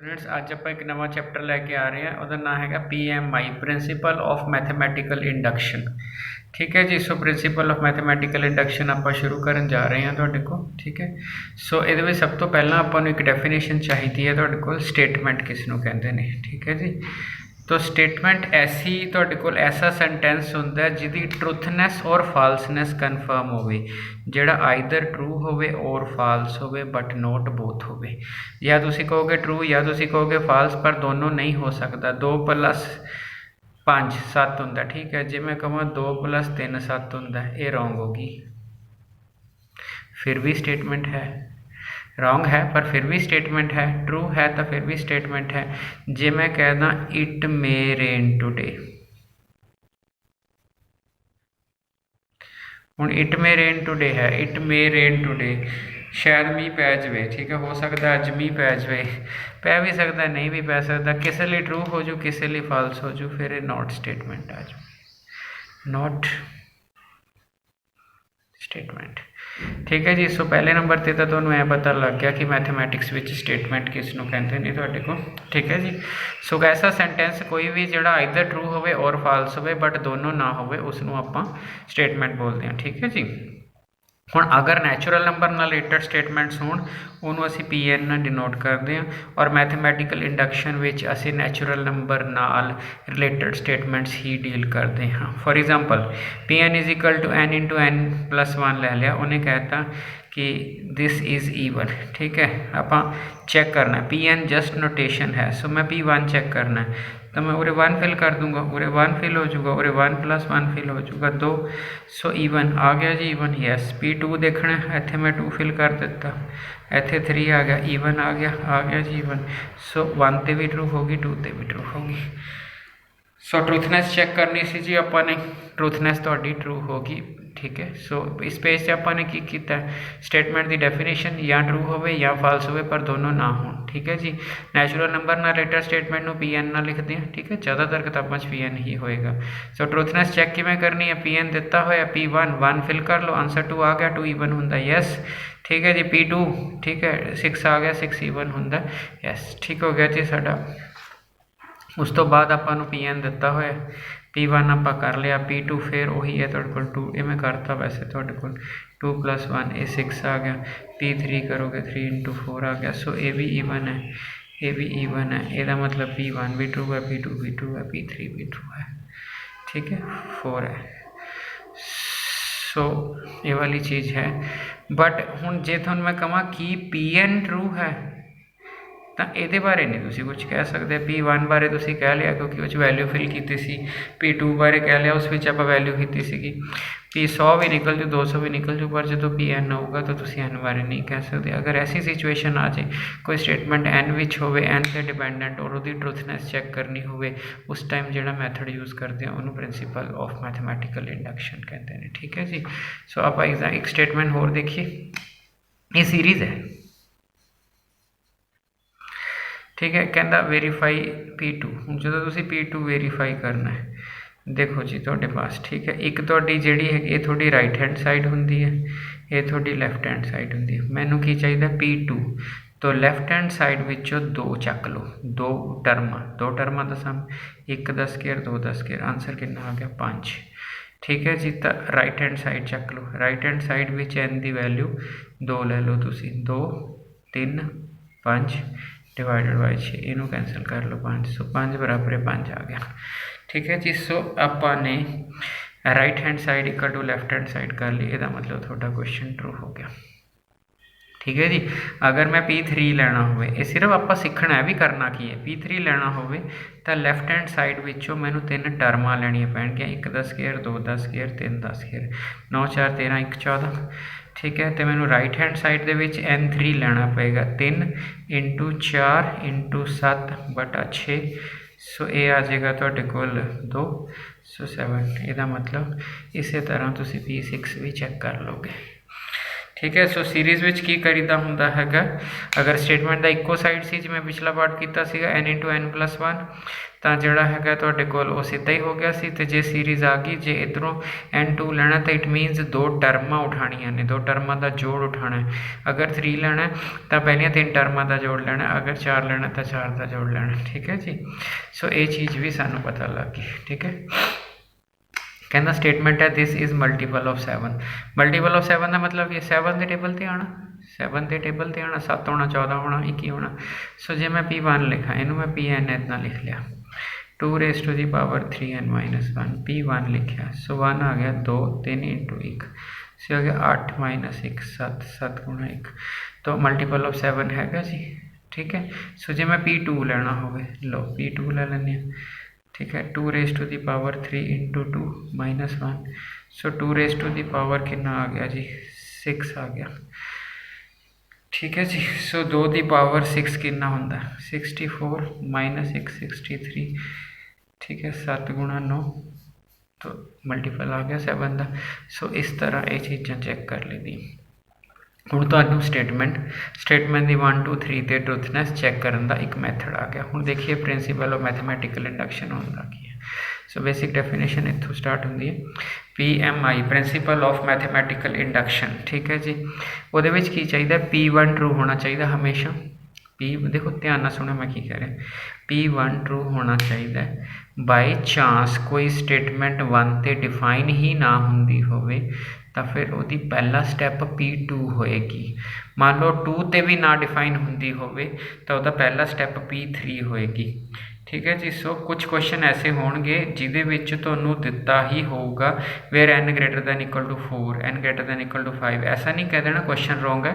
Students अज आप एक नवा चैप्टर लैके आ रहे हैं उसका नाम है PMI principal of mathematical induction. ठीक है जी। सो प्रिंसीपल ऑफ मैथमैटिकल इंडक्शन आप शुरू करन जा रहे हैं तुहाडे को। ठीक है। सो ये सब तो पहला आपां नूं एक डेफिनेशन चाहिए है तुहाडे कोल स्टेटमेंट किस नूं कहंदे ने। ठीक है जी। तो स्टेटमेंट ऐसी तुहाडे कोल ऐसा सेंटेंस हुंदा है जिहदी ट्रुथनैस और फालसनैस कन्फर्म होवे, जिहड़ा आइदर ट्रू होवे और फाल्स होवे बट नॉट बोथ होवे। या तुसीं कहोगे ट्रू या तुसीं कहोगे फाल्स, पर दोनों नहीं हो सकता। 2 + 5 7 हुंदा। ठीक है। जे मैं कहां 2 + 3 7 हुंदा, ये रॉन्ग होगी। फिर भी स्टेटमेंट है। रॉन्ग है पर फिर भी स्टेटमेंट है। ट्रू है तो फिर भी स्टेटमेंट है। जे मैं कहना इट मे रेन टुडे, हुण इट मे रेन टुडे है, इट मे रेन टुडे, शायद मीह पै जाए। ठीक है। हो सकता अज मीह पै जाए, पै भी सकता नहीं भी पै सकता। किसी लिए ट्रू हो जू किसी लिए फाल्स हो जू, फिर ये नॉट स्टेटमेंट आ जू, नॉट स्टेटमेंट। ठीक है जी। सो पहले नंबर पर तो तुहानूं ऐ पता लग गया कि मैथमैटिक्स विच स्टेटमेंट किस नूं कहंदे ने तुहाडे कोल। ठीक है जी। सो ऐसा सेंटेंस कोई भी जिहड़ा आइदर ट्रू होवे और फाल्स होवे बट दोनों ना होवे उसनूं आपां स्टेटमेंट बोलते हैं। ठीक है जी। हुण अगर नैचुरल नंबर नाल रिलेटेड स्टेटमेंट्स होण उहनूं असीं PN नाल डिनोट करते हैं, और मैथमैटिकल इंडक्शन विच असीं नैचुरल नंबर नाल रिलेटेड स्टेटमेंट्स ही डील करते हैं। For example PN = n × n+1 लै लिया, उन्हें कहता कि दिस इज़ ईवन। ठीक है। आपां चैक करना है, PN जस्ट नोटेशन है। सो मैं P1 चैक करना है तो मैं उरे 1 फिल कर दूंगा, उरे 1 फिल हो जाऊगा, उरे 1 + 1 फिल हो जाऊगा 2। सो ईवन आ गया जी, ईवन। यस। P2 देखना है, इत्थे मैं 2 फिल कर दिता, इत्थे 3 आ गया, ईवन आ गया जी ईवन। सो 1 ते भी ट्रू होगी, 2 ते भी ट्रू होगी। सो ट्रूथनैस चैक करनी सी जी आपां ने, ट्रूथनैस तुहाडी ट्रू होगी। ठीक है। सो इस पेज से आपां ने की कीता स्टेटमेंट की डेफिनेशन या ट्रू होवे या फाल्स होवे पर दोनों ना हो। ठीक है जी। नैचुरल नंबर नाल रिलेटेड स्टेटमेंट नूं PN नाल लिखते हैं। ठीक है। ज़्यादातर किताबों में PN ही होएगा। सो ट्रूथनैस चैक किवें करनी है, PN दिता होया P1 1 फिल कर लो, आंसर 2 आ गया, 2 ईवन हुंदा। यस। ठीक है जी। P2 ठीक है 6 आ गया, 6 ईवन हुंदा। यस। ठीक हो गया जी साडा। उस तो बाद आपां नूं PN दिता होया, P1 आपां कर लिया, P2 फिर वही है तुहाडे कोल 2, ये मैं करता वैसे तुहाडे कोल 2 + 1 ये 6 आ गया, P3 करोगे 3 × 4 आ गया। सो ये भी ईवन है, ये भी ईवन है। ਇਹਦਾ मतलब P1 भी ट्रू है, P2 भी ट्रू है, P3 भी ट्रू है। ठीक है। 4 है। सो ये वाली चीज़ है। बट हुण जे तुहानूं मैं कहां कि PN ट्रू है तो ये बारे नहीं तुसीं कुछ कह सकते। P1 बारे तुसीं कह लिया क्योंकि उस वैल्यू फिल की सी, P2 बारे कह लिया उस विच आपां वैल्यू की सी, P100 भी निकल जू 200 भी निकल जू, पर जो PN आऊगा तो तुसीं N बारे नहीं कह सकते। अगर ऐसी सिचुएशन आ जाए कोई स्टेटमेंट N विच होवे, N से डिपेंडेंट और उसकी ट्रूथनैस चैक करनी होवे, उस टाइम जिहड़ा मैथड यूज़ करते हैं उन्होंने प्रिंसीपल ऑफ मैथमैटिकल इंडक्शन कहते हैं। ठीक है जी। सो आप एक स्टेटमेंट होर देखिए, ये सीरीज़ है। ठीक है। कहता वेरीफाई P2, जो तुसीं P2 वेरीफाई करना है, देखो जी तुहाडे पास। ठीक है। एक तुहाडी जिहड़ी है ये थोड़ी राइट हैंड साइड हुंदी है, ये थोड़ी लैफ्ट हैंड साइड हुंदी है। मैनूं की चाहिए P2, तो लैफ्ट हैंड साइड विचों 2 चक लो, 2 टर्मां दा सम, 1 दा स्केयर 2 दा स्केयर, आंसर कितना आ गया 5। ठीक है जी। तो राइट हैंड साइड चक लो, राइट हैंड साइड विच N की वैल्यू 2 ले लो तुसीं, 2 3 5 डिवाइडेड बाय 6, इनू कैंसल कर लो 5। सो 5 बराबर 5 आ गया। ठीक है जी। सो आपां ने right hand side equal to left hand side कर ली, इसका मतलब थोड़ा क्वेश्चन ट्रू हो गया। ठीक है जी। अगर मैं P3 लेना हो, ये सिर्फ आप सीखना है भी करना की है। P3 लेना हो तो लैफ्ट हैंड साइड विचों मैनू 3 टर्मां लैनियां पैणगियां, 1 दा स्केयर 2 दा स्केयर 3 दा स्केयर, 9 4 13 1 14। ठीक है। तो मैनू राइट हैंड साइड दे विच N3 लेना पेगा, 3 × 4 × 7 बटा 6। सो ये आ जाएगा तुहाडे कोल 2, सो 7। इसका मतलब इस तरह तुसीं P6 भी चैक कर लोगे। ठीक है। सो सीरीज़ विच की करीदा हुंदा हैगा, अगर स्टेटमेंट का इक्को साइड सी जिवें पिछला पार्ट कीता सीगा n × n+1 तो जोड़ा है तुहाडे कोल वो सीधा ही हो गया सी। ते जे सीरीज़ आ गई, जे इधरों n2 लेना तो इट मीनस 2 टर्मां उठानियां ने, 2 टर्मां का जोड़ उठाना है। अगर 3 लेना तो पहलियां 3 टर्मां का जोड़ लेना, अगर 4 लेना तो 4 का जोड़ लेना। ठीक है जी। सो ये चीज़ भी सानू पता लग गई। ठीक है, कहना स्टेटमेंट है this is multiple of 7। Multiple of 7 का मतलब ये 7 के टेबल पर आना, 7 के टेबल पर आना, 7 होना, 14 होना, 21 होना। सो जे मैं P1 लिखा, इनू मैं Pn इतना लिख लिया, 2⁻³ 3n−1 P1 लिखा। सो 1 आ गया 2, 3 × 1 सो आ गया 8 - 1 7, 7 × 1 तो मल्टीपल ऑफ 7 हैगा जी। ठीक है। सो जे मैं P2 लेना होवे, लो P2 ले लेने। ठीक है, 2⁻³ 3 × 2 -1 सो 2⁻³ कितना आ गया जी, 6 आ गया। ठीक है जी। सो 2⁻6 कितना होंदा, 64 - 1 63। ठीक है, 7 × 9 तो मल्टीपल आ गया 7 का। सो इस तरह ये चीज़ां चेक कर ली। हुण तुहानूं स्टेटमेंट की 1 2 3 ते ट्रुथनेस चेक करने का एक मैथड आ गया। हुण देखिए प्रिंसीपल ऑफ मैथमैटिकल इंडक्शन होंदा की है। सो बेसिक डेफिनेशन इत्थों स्टार्ट होंदी है, PMI principal of mathematical induction. ठीक है जी। उहदे विच की चाहिए, P1 ट्रू होना चाहिए हमेशा। देखो ध्यान नाल सुनो मैं की कह रहा, P1 ट्रू होना चाहिए। बाई चांस कोई स्टेटमेंट 1 ते डिफाइन ही ना होंदी होवे तो फिर वो पहला स्टैप P2 होएगी। मान लो 2 ते भी ना डिफाइन होंदी होवे तो वह पहला स्टैप P3 होएगी। ठीक है जी। सो कुछ क्वेश्चन ऐसे होंगे जिदे विच तुहानूं दिता ही होगा वेयर n > 4 n > 5, ऐसा नहीं कह देना क्वेश्चन रॉन्ग है।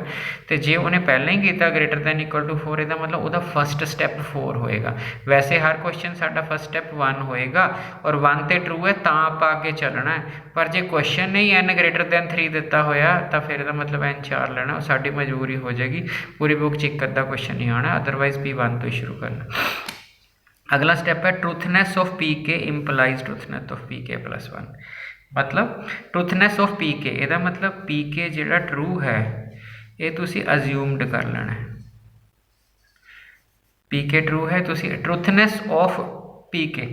तो जे उन्हें पहले ही किया > 4 इसका मतलब वह फस्ट स्टैप 4 होएगा। वैसे हर क्वेश्चन साडा फस्ट स्टैप 1 होएगा और 1 तो ट्रू है तो आप आगे चलना है, पर जे क्वेश्चन नहीं n > 3 दिता होया तो फिर इसका मतलब n 4 लेना, साडी मजबूरी हो जाएगी। पूरी बुक च एक अद्धा क्वेश्चन नहीं आना, अदरवाइज P1 तो ही शुरू करना। अगला स्टेप है truthness of PK implies truthness of PK+1। मतलब ट्रूथनेस ऑफ PK ਇਹਦਾ मतलब PK ਜਿਹੜਾ ट्रू है ये तुसी अज्यूम्ड कर लेना है। PK ट्रू है, तुसी ट्रूथनेस ऑफ PK।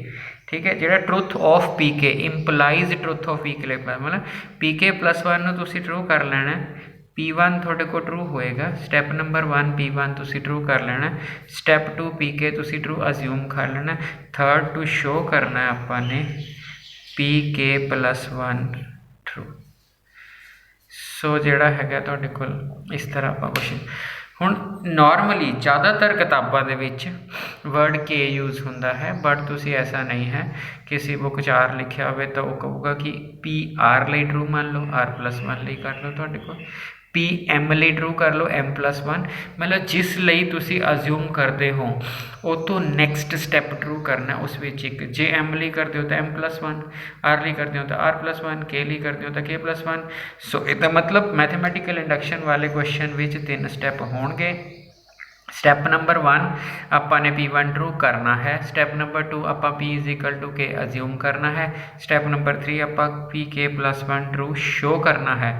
ठीक है, ਜਿਹੜਾ truth of PK implies truth of PK मतलब PK+1 तुसी ट्रू कर लेना है। P1 थोड़े को ट्रू होएगा, स्टैप नंबर 1 P1 तुसी ट्रू कर लेना, स्टैप 2 PK तुसी ट्रू अज्यूम कर लेना, थर्ड टू शो करना है अपने PK+1 ट्रू। सो जोड़ा है तुहाडे कोल इस तरह आप क्वेश्चन। हुण नॉर्मली ज़्यादातर किताबों के वर्ड के यूज़ होंदा है, बट तुसी ऐसा नहीं है, किसी बुक च R लिखा हो तो वह कहूगा कि PR लिए ट्रू मान लो, R+1 लिए कर लो, तुहाडे कोल PM लिए ट्रू कर लो, M+1 मतलब जिस लिए तुसी अज्यूम करते हो वो तो नैक्सट स्टैप ट्रू करना उस विच एक। जे M लिए करते हो तो M+1, R लिए करते हो तो R+1, K लिए करते हो तो K+1। सो इसका मतलब मैथमैटिकल इंडक्शन वाले क्वेश्चन विच 3 स्टैप होंगे। स्टैप नंबर 1 आपाने P1 ट्रू करना है, स्टैप नंबर 2 आप P = K अज्यूम करना है, स्टैप नंबर 3 आप PK+1 ट्रू शो करना है।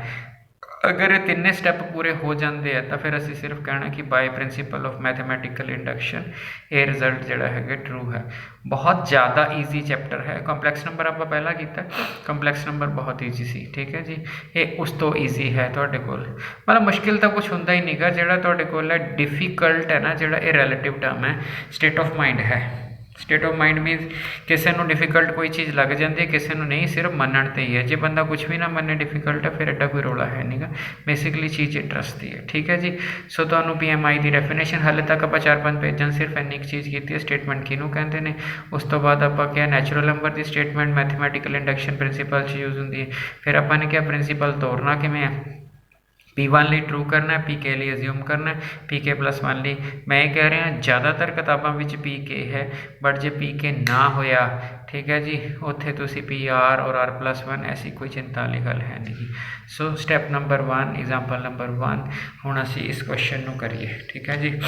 अगर ये 3 स्टैप पूरे हो जाते हैं तो फिर असी सिर्फ कहना कि by principle of mathematical induction ये रिजल्ट जोड़ा है ट्रू है। बहुत ज़्यादा ईजी चैप्टर है। कंपलैक्स नंबर आप पहला किया, कंपलैक्स नंबर बहुत ईजी सी। ठीक है जी, ये उस तो ईजी है तुहाडे कोल, मतलब मुश्किल तो कुछ होंदा ही नहीं गा। जिहड़ा तुहाडे कोल है डिफिकल्ट है ना, जिहड़ा ये रिलेटिव टर्म है, स्टेट ऑफ माइंड है। स्टेट ऑफ माइंड मीनस किसी को डिफिकल्ट कोई चीज़ लग जाती है, किसी को नहीं, सिर्फ मनण ते ही है। जो बंदा कुछ भी ना मने डिफिकल्ट है फिर एडा कोई रौला है नहीं गा, बेसिकली चीज़ इंटरस्ट दी है। ठीक है जी। सो तुहानूं PMI की डेफिनेशन हाले तक आप 4-5 पेजां सिर्फ इन्नी चीज़ की है, स्टेटमेंट किनू कहते हैं। उस तो बाद आप क्या नैचुरल नंबर की statement mathematical induction principal use होंगी है। फिर आपने क्या प्रिंसीपल तोड़ना किमें है, P1 लिए ट्रू करना है, PK लिए अज्यूम करना है, PK+1 लिए। मैं ये कह रहा ज़्यादातर किताबों में PK है, बट जो PK ना होया, ठीक है जी, उत्थे तुसी PR और R+1 ऐसी कोई चिंता वाली गल है नहीं। सो स्टैप नंबर 1 एग्जाम्पल नंबर 1 हुण असी इस क्वेश्चन को करिए। ठीक है जी।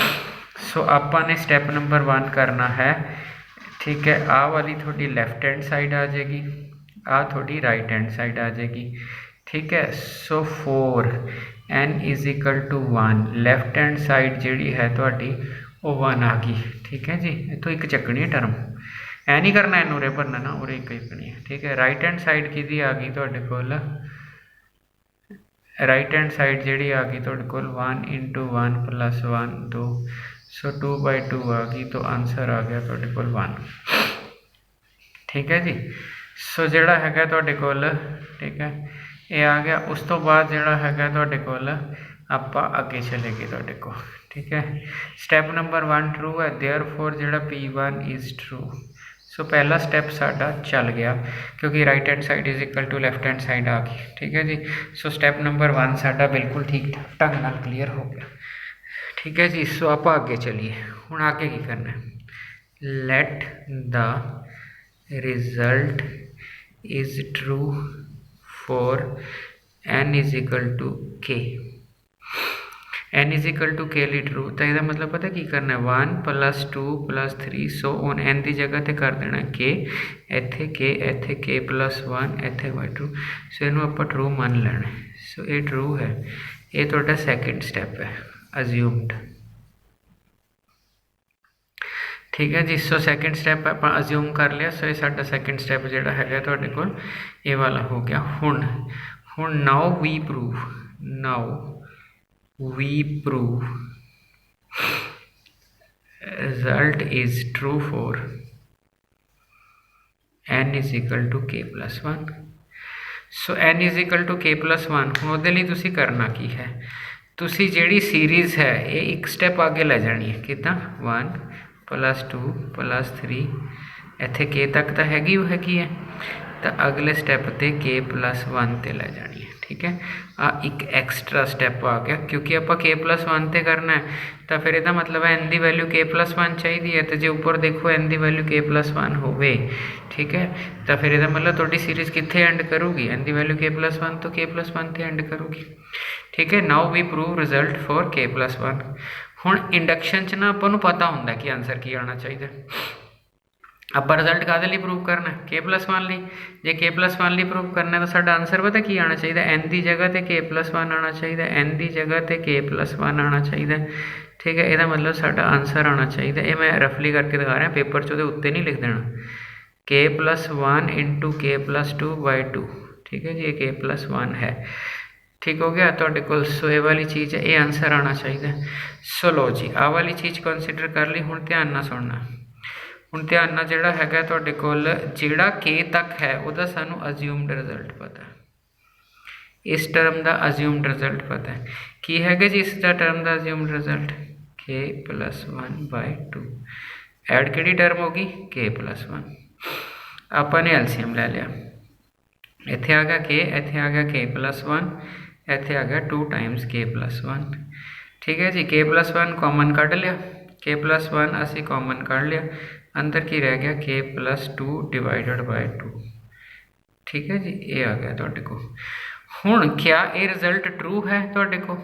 सो आपने स्टैप नंबर 1 करना है। ठीक है, आ वाली थोड़ी लैफ्ट हैंड साइड आ जाएगी, आ थोड़ी राइट हैंड साइड आ जाएगी। ठीक है। So 4 n is equal to 1 left hand side जी है थोड़ी वो 1 आ गई। ठीक है जी, इतों एक चकनी है टर्म, ऐ नहीं करना इन उरे भरना ना, उरे एक चकनी है। ठीक है, राइट हैंड साइड की आ गई थोड़े कोल, राइट हैंड साइड जी आ गई थोड़े कोल 1 इंटू 1 प्लस 1 2, सो 2/2 आ गई, तो आंसर आ गया थोड़े कोल 1। ठीक है जी, सो जोड़ा है थोड़े कोल, ठीक है ये आ गया। उस तो बाद जोड़ा है थोड़े कोल आप अगे चले गए थोड़े को। ठीक है, स्टैप नंबर 1 ट्रू है, देयरफॉर जोड़ा P1 इज ट्रू। सो पहला स्टैप साडा चल गया क्योंकि right hand side is equal to left hand side आ गई। ठीक है जी, सो स्टैप नंबर 1 साडा बिल्कुल ठीक ढंग नाल क्लीयर हो गया। ठीक है जी, सो आप आगे चलिए, हुण आगे की करना है, let the result is true for n is equal to k। n is equal to के लिए ट्रू, तो यह मतलब पता की करना है 1 + 2 + 3, सो ऑन n की जगह पर कर देना k, इत्थे k + 1 इत्थे /2, सो इनू आप ट्रू मान लेना। सो ये ट्रू है, ये थोड़ा सैकेंड स्टैप है अज्यूम्ड। ठीक है जी, सो सैकेंड स्टैप आप अज्यूम कर लिया। सो ये साडा सैकेंड स्टैप जोड़ा है थोड़े को ये वाला हो गया। हुण now we prove result is true for n is equal to k + 1। So n is equal to k + 1, हुण उहदे लई तुसीं करना की है, तुसीं जिहड़ी सीरीज़ है ये एक स्टैप आगे लै जानी है। किदां 1 + 2 + 3 इत्थे k तक तो हैगी है, तो अगले स्टैप ते k + 1 ते लै जानी है। ठीक है, आ एक एक्सट्रा स्टैप आ गया क्योंकि आप k + 1 ते करना है, तो फिर यदा मतलब है n की वैल्यू k + 1 चाहिए है, तो जो ऊपर देखो n की वैल्यू k + 1 होवे, ठीक है, तो फिर यदा मतलब थोड़ी सीरीज़ कितने एंड करूगी, n की वैल्यू k + 1, तो k + 1 ते एंड करूगी। ठीक है, now we prove result for k + 1। हुण इंडक्शन च ना आपां नूं पता हुंदा कि आंसर की आना चाहिए, आप रिजल्ट काहदे लई प्रूव करना है, k + 1 लई। जे k + 1 लई प्रूव करना है तो साडा आंसर पता की आना चाहिए, n की जगह ते k + 1 आना चाहिए, n की जगह ते k + 1 आना चाहिए। ठीक है, यदा मतलब साडा आंसर आना चाहिए, ये मैं रफली करके दिखा रहा, पेपर च उहदे उत्ते नहीं लिख देना, k + 1 इंटू k + 2/2। ठीक है जी, ये k + 1 है। ठीक हो गया तुहाडे कोल, सो ये वाली चीज़ है, ये आंसर आना चाहिए। सो लो जी, आ वाली चीज़ कंसीडर कर ली। हुण ध्यान नाल सुनना, हुण ध्यान नाल जिहड़ा हैगा तुहाडे कोल जिहड़ा k तक है उहदा सानू अज्यूम्ड रिजल्ट पता है, इस टर्म का अज्यूम्ड रिजल्ट पता है की है जी, इसका टर्म का अज्यूम्ड रिजल्ट k + 1/2। ऐड किहड़ी टर्म होगी, k + 1। आपां ने एलसीएम लै लिया, इत्थे आ गया k, इत्थे आ गया k + 1, इत्थे आ गया 2 टाइम्स k + 1। ठीक है जी, k + 1 कॉमन कढ़ लिया, k + 1 असी कॉमन कढ़ लिया, अंदर की रह गया k + 2 / 2। ठीक है जी, ये आ गया तुहाडे को। हुण क्या ये रिजल्ट ट्रू है तुहाडे को,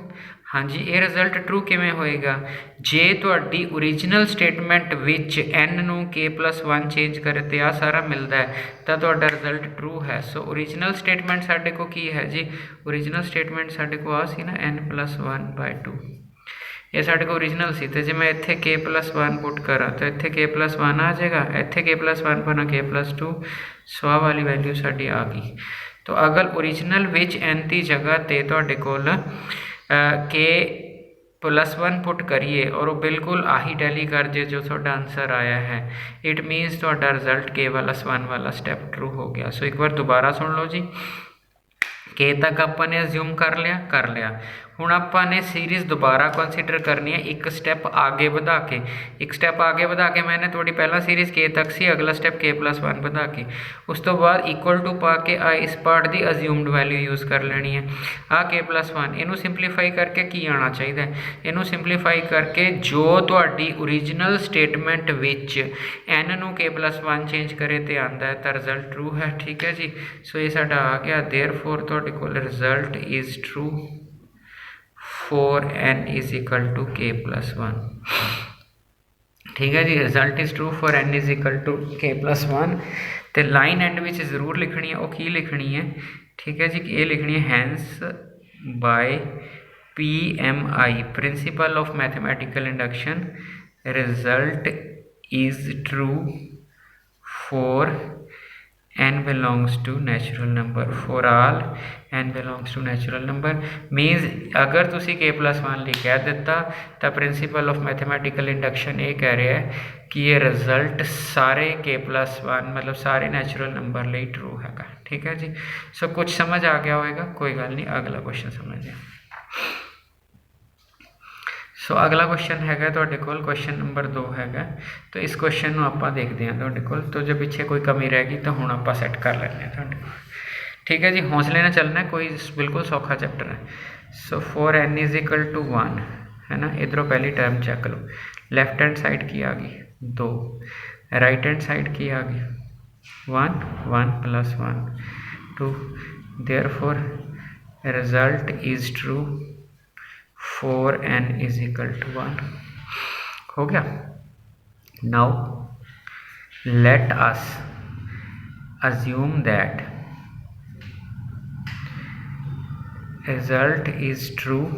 हाँ जी, ये रिजल्ट ट्रू किवें होएगा, जे तुहाडी ओरिजिनल स्टेटमेंट विच n नूं k + 1 चेंज करे तो आ सारा मिलता है, तो तुहाडा रिजल्ट ट्रू है। सो ओरिजिनल स्टेटमेंट साडे को की है जी, ओरिजिनल स्टेटमेंट साडे को आ सी ना n + 1/2, ये साडे को ओरिजिनल सी, तो जे मैं इत्थे k + 1 पुट करा तो इत्थे k + 1 आ जाएगा, इत्थे k + 1 पाना k + 2, सो आ वाली वैल्यू साडी आ गई। तो अगर ओरिजिनल विच n की जगह ते तुहाडे कोल k + 1 पुट करिए और वो बिल्कुल आही टैली कर जे जो थोड़ा आंसर आया है, इट मीनस थोड़ा रिजल्ट k + 1 वाला स्टैप ट्रू हो गया। सो एक बार दोबारा सुन लो जी, k तक आपने अज्यूम कर लिया, हुण आपने सीरीज़ दोबारा कंसीडर करनी है, एक स्टैप आगे बढ़ा के, एक स्टैप आगे बढ़ा के मैंने थोड़ी पहला सीरीज़ k तक सी, अगला स्टैप k + 1 बढ़ा के, उस तो बाद इक्वल टू पा के आ इस पार्ट की अज्यूम्ड वैल्यू यूज़ कर लेनी है। आ k + 1 इनू सिंपलीफाई करके की आना चाहिए, इनू सिंपलीफाई करके जो तुहाडी ओरिजिनल स्टेटमेंट विच n नूं k + 1 चेंज करे तो आंदा है, तो रिजल्ट ट्रू है। ठीक है जी, सो ये साडा आ गया, देयरफॉर तुहाडे कोल result is true for n is equal to k + 1। ठीक है जी, result is true for n is equal to k + 1। तो लाइन एंड विच जरूर लिखनी है, वो की लिखनी है, ठीक है जी, ये लिखनी है hence by PMI, principle of mathematical induction, result is true for n belongs to natural number, for all n belongs to natural number means अगर तुसी k+1 लिख कह दिता तो प्रिंसिपल ऑफ मैथमेटिकल इंडक्शन ये कह रहा है कि ये रिजल्ट सारे k+1 मतलब सारे नैचुरल नंबर लिए ट्रू हैगा। ठीक है जी। सो कुछ समझ आ गया होगा, कोई गल नहीं, अगला क्वेश्चन समझिए। सो अगला क्वेश्चन हैगा तुहाडे कोल, क्वेश्चन नंबर 2 हैगा। तो इस क्वेश्चन को आप देखते हैं तुहाडे कोल, तो जो पिछे कोई कमी रह गई तो हुण आप सैट कर लैंदे हैं तुहाडे कोल। ठीक है जी, हौसले ना चलना, कोई बिल्कुल सौखा चैप्टर है। सो 4n इज इक्वल टू 1 है ना, इधरों पहली टर्म चेक लो, लैफ्ट हैंड साइड की आ गई 2, राइट हैंड साइड की आ गई 1, 1 + 1 2, therefore result is true 4n is equal to 1 हो गया। Now let us assume that result is true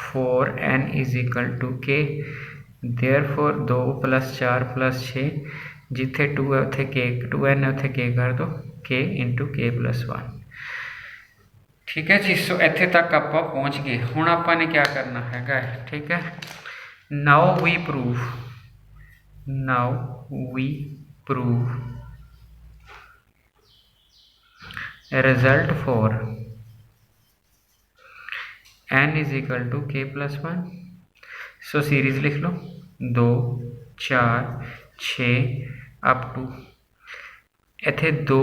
for n is equal to k, therefore 2 + 4 + 6 जिथे 2 है उत्थे k, 2n है उत्थे k कर दो, k × k+1। ठीक है जी। सो इत्थे तक आप पहुँच गए, हुण आपने क्या करना है। ठीक है, now we prove result for n is equal to k+1। So series लिख लो 2 4 6 अप टू इत्थे 2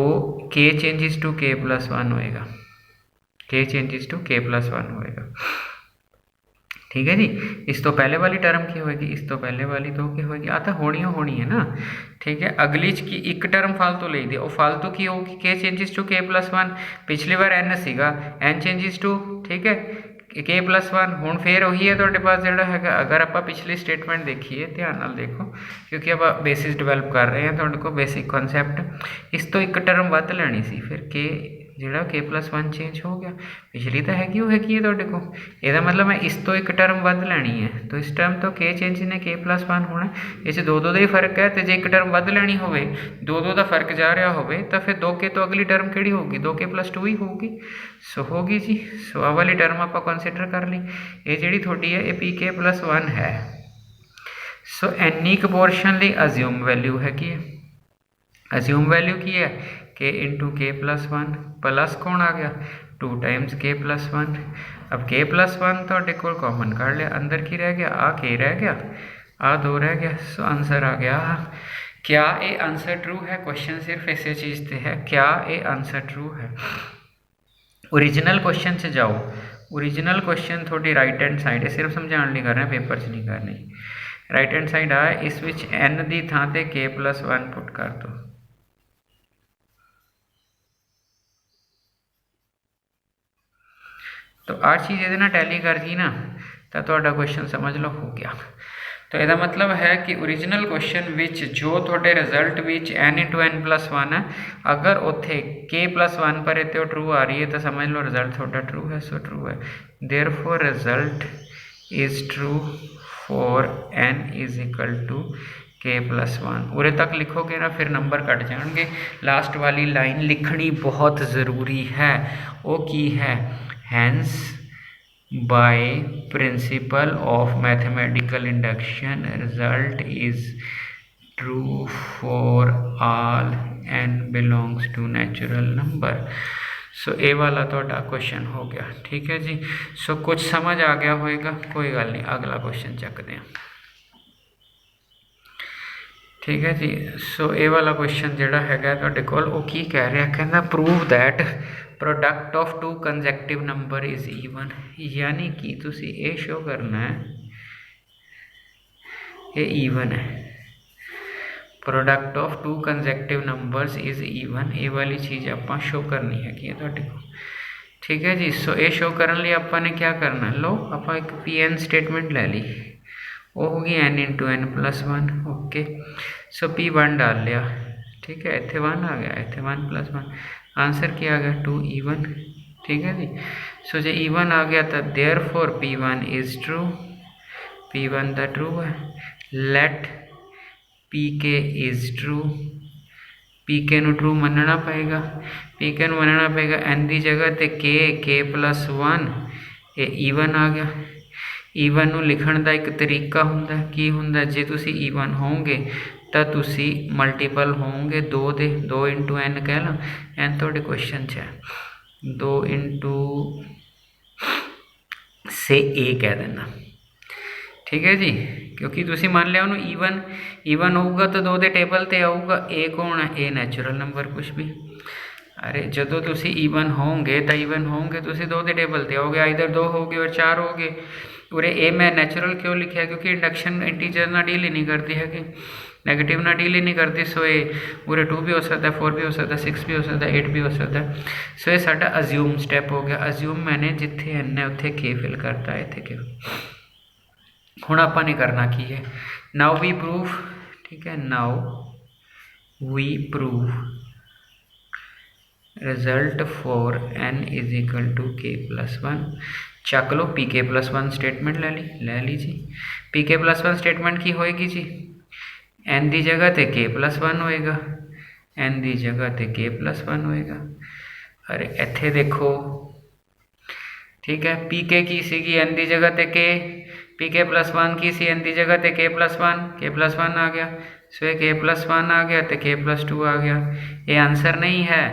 k चेंजिस टू k+1 होएगा, k चेंजिस टू k+1 होएगा। ठीक है जी। इस तो पहले वाली टर्म की होएगी, इस तो पहले वाली 2 की होएगी, तो होनी है ना। ठीक है, अगली की एक टर्म फालतू ले दी, और फालतू की होगी k चेंजिस टू k+1, पिछली बार n सीगा, n चेंजिस टू, ठीक है, k+1 हुण फिर वही है तुहाडे पास जिहड़ा हैगा। अगर आप पिछली स्टेटमेंट देखिए, ध्यान नाल देखो, क्योंकि आप बेसिस डिवेलप कर रहे हैं, तुहाडे को बेसिक कॉन्सैप्ट। इस तो एक टर्म वध लैनी सी, फिर k जिहड़ा k+1 चेंज हो गया, पिछली तो हैगी है तुहाडे को, ਇਹਦਾ मतलब मैं इस तो एक टर्म वध लैनी है, तो इस टर्म तो k चेंज ने k+1 होना, इस 2 का ही फर्क है। तो जे एक टर्म वध लैनी हो 2 का फर्क जा रहा हो, तो फिर 2k तो अगली टर्म किहड़ी होगी, 2k + 2 ही होगी। सो होगी जी। सो आ वाली टर्म आप कंसीडर कर ली, ये जिहड़ी थोड़ी है ये pk+1 है। सो एनी क पोर्शन लिए अज्यूम वैल्यू हैगी, अज्यूम वैल्यू की है k × k+1 प्लस कौन आ गया 2 टाइम्स k+1। अब k+1 तो को कॉमन कर लिया, अंदर की रह गया, आ k रह गया, आ 2 रह गया। सो आंसर आ गया। क्या ये आंसर ट्रू है? क्वेश्चन सिर्फ इसी चीज़ से है, क्या ये आंसर ट्रू है। ओरिजिनल क्वेश्चन से जाओ, ओरिजिनल क्वेश्चन थोड़ी राइट हैंड साइड है, सिर्फ समझाने नहीं करना, पेपर च नहीं करनी। राइट हैंड साइड आ, इस विच n की थां ते k+1 पुट कर दो। तो आ चीज़ ये टैली कर गई ना, तो क्वेश्चन समझ लो हो गया। तो यदा मतलब है कि ओरिजिनल क्वेश्चन विच जो थोड़े रिजल्ट विच n × n+1 है, अगर उत्थे k+1 पर इतने ट्रू आ रही है तो समझ लो रिजल्ट थोड़ा ट्रू है। सो ट्रू है, therefore result is true for n is equal to k+1। उरे तक लिखोगे ना फिर नंबर कट जाएंगे। लास्ट वाली लाइन लिखनी बहुत ज़रूरी है, वो की है, hence by principle of mathematical induction result is true for all n belongs to natural number। सो ये वाला थोड़ा क्वेश्चन हो गया। ठीक है जी। सो कुछ समझ आ गया होएगा, कोई गल नहीं, अगला क्वेश्चन चकते हैं। ठीक है जी। सो ये वाला क्वेश्चन जिहड़ा हैगा तुहाडे कोल, वो की कह रहा, कहना prove that product of 2 consecutive number is even. यानी कि तुसी ये शो करना है ये ईवन है, product of 2 consecutive numbers is even, ये वाली चीज़ आप शो करनी है कि तुहाडे को। ठीक है जी। सो ये शो करने लिए आपने क्या करना, लो आप एक pn स्टेटमेंट ले ली, वो होगी n × n+1। ओके, सो p1 डाल लिया, ठीक है, इतने 1 आ गया, इतने 1 + 1, आंसर क्या आ गया 2 ईवन। ठीक है जी। सो जे ईवन आ गया तो therefore P1 is true, P1 तो ट्रू है। Let PK is true, PK नू ट्रू मनना पेगा, PK नू मनना पेगा। N की जगह तो K+1 ये ईवन आ गया। ईवन नू लिखण का एक तरीका हुंदा की हुंदा, जे तुसी ईवन होवोगे तो तुसी मल्टीपल होवोगे 2 दे, 2 इंटू N कह ला, N तुहाडे क्वेश्चन च है 2 इंटू से A कह देना, ठीक है जी। क्योंकि तुसी मान लिया उन्होंने ईवन होगा तो 2 दे टेबल ते आऊगा। ए कौन है? ए नैचुरल नंबर कुछ भी। अरे जदों तुसी ईवन होंगे तो ईवन होंगे तुसी 2 दे टेबल ते आओगे, इधर 2 हो गए और 4 हो गए। उरे ए मैं नैचुरल क्यों लिखा? क्योंकि इंडक्शन इंटीजर ना डील ही नहीं करती है कि नैगेटिव ना डील ही नहीं करती। सो ये उरे 2 भी हो सकता है, 4 भी हो सकता है, 6 भी हो सकता है, 8 भी हो सकता है। सो ये साडा अज्यूम स्टैप हो गया। अज्यूम मैंने जिथे एन है उत्थे के फिल करता है, इत्थे के। हुण आपां ने करना की है, नाउ वी प्रूव, ठीक है, now we prove result for n is equal to k+1। चक लो pk+1 स्टेटमेंट ले ली जी। pk+1 स्टेटमेंट की होएगी जी, n की जगह तो k+1 होएगा, n की जगह तो k+1 होएगा। अरे इत्थे देखो, ठीक है, pk की सीगी n की जगह तो k, pk+1 की सी n की जगह तो k+1 आ गया। सो ये k+1 आ गया तो k+2 आ गया। ये आंसर नहीं है,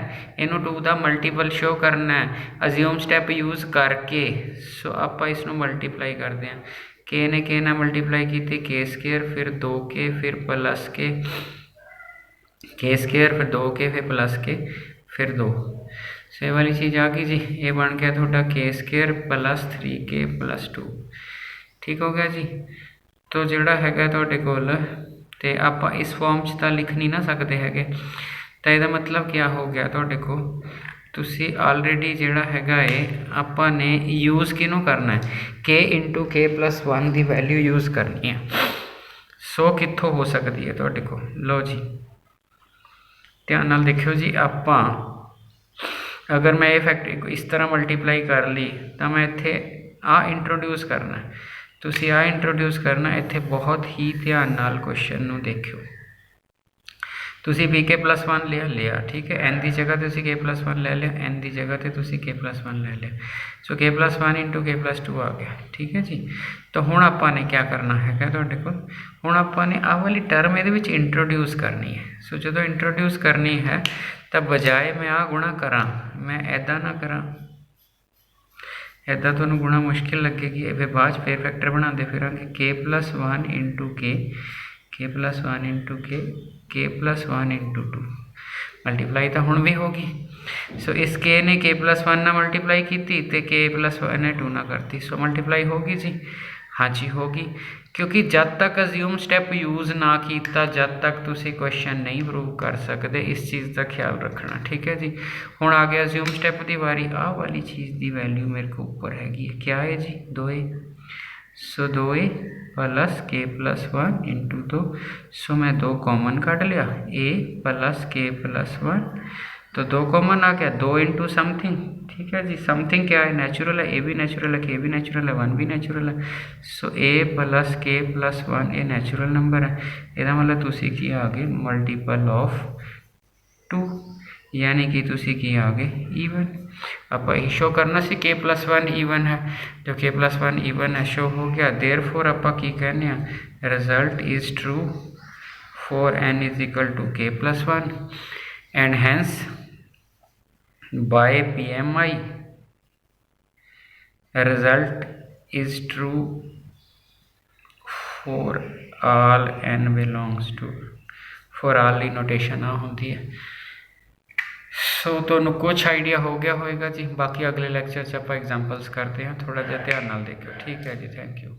इनू 2 का मल्टीपल शो करना है अज्यूम स्टैप यूज करके। सो आप इसनू मल्टीप्लाई करते हैं, के ने के ना मल्टीप्लाई की थी k² फिर 2k फिर प्लस k² फिर 2k फिर प्लस k फिर 2। सो ये वाली चीज़ आ गई जी। ये बन गया थोड़ा k² प्लस 3k प्लस 2, ठीक हो गया जी। तो जोड़ा है तुहाडे कोल ते आपां इस फॉर्म च तो लिख नहीं ना सकते है, तो यदा मतलब क्या हो गया तुहाडे को, तुसी ऑलरेडी जोड़ा है आपां ने यूज़ किनू करना है, k इंटू k+1 की वैल्यू यूज़ करनी है। सो कित्थों हो सकती है तुहाडे को? लो जी ध्यान नाल देखियो जी, आपां अगर मैं ये फैक्ट इस तरह मल्टीप्लाई कर ली तो मैं इत्थे आ इंट्रोड्यूस करना है, तुसी आ इंट्रोड्यूस करना। इत्थे बहुत ही ध्यान नाल क्वेश्चन नू देखियो। तुसी pk+1 लिया, ठीक है, n की जगह तुसी k+1 ले लिया, n की जगह तो तुसी k+1 ले लिया। सो k+1 इंटू k+2 आ गया, ठीक है जी। तो हुण आपां ने क्या करना है तुहाडे कोल, हुण आपां ने आ वाली टर्म इहदे विच इंट्रोड्यूस करनी है। सो जदों इंट्रोड्यूस करनी है तो बजाय मैं आ गुणा करा, मैं ऐदा ना करा, ऐदा तुहानूं गुणा मुश्किल लगेगी, फिर बाद फिर फैक्टर बनाते फिरांगे। k+1 into k+1 into k+1 into 2 multiply तो हुण भी होगी। सो इस k ने k+1 ना मल्टीप्लाई की थी तो k+1 ने 2 ना करती। सो मल्टीप्लाई होगी जी, हाँ जी होगी। क्योंकि जब तक अज्यूम स्टैप यूज़ ना किया जब तक तुसी क्वेश्चन नहीं प्रूव कर सकते, इस चीज़ का ख्याल रखना, ठीक है जी। हुण आ गया अज्यूम स्टैप की बारी। आ वाली चीज़ की वैल्यू मेरे को ऊपर हैगी है, क्या है जी 2a। सो 2a प्लस k+1 इंटू 2। सो मैं 2 कॉमन काट लिया, a प्लस k+1, तो 2 कॉमन आ गया, 2 इंटू समथिंग, ठीक है जी। समथिंग क्या है? नेचुरल है, ए भी नेचुरल है, के भी नेचुरल है, 1 भी नेचुरल है। सो a प्लस k+1 ये नेचुरल नंबर है। इसका मतलब तुसी की आ गए मल्टीपल ऑफ 2, यानी कि तुसी की आ गए ईवन। आप शो करना सी k+1 ईवन है, जो k+1 ईवन है शो हो गया। देयरफॉर आप की कहने result is true for n is equal to k+1 and hence by PMI result is true for all n belongs to, for all की नोटेशन आ होंगी है। सो तो कुछ आइडिया हो गया होएगा जी। बाकी अगले लेक्चर से आप एग्जाम्पल्स करते हैं, थोड़ा जिहा ध्यान नाल देखियो, ठीक है जी। Thank you.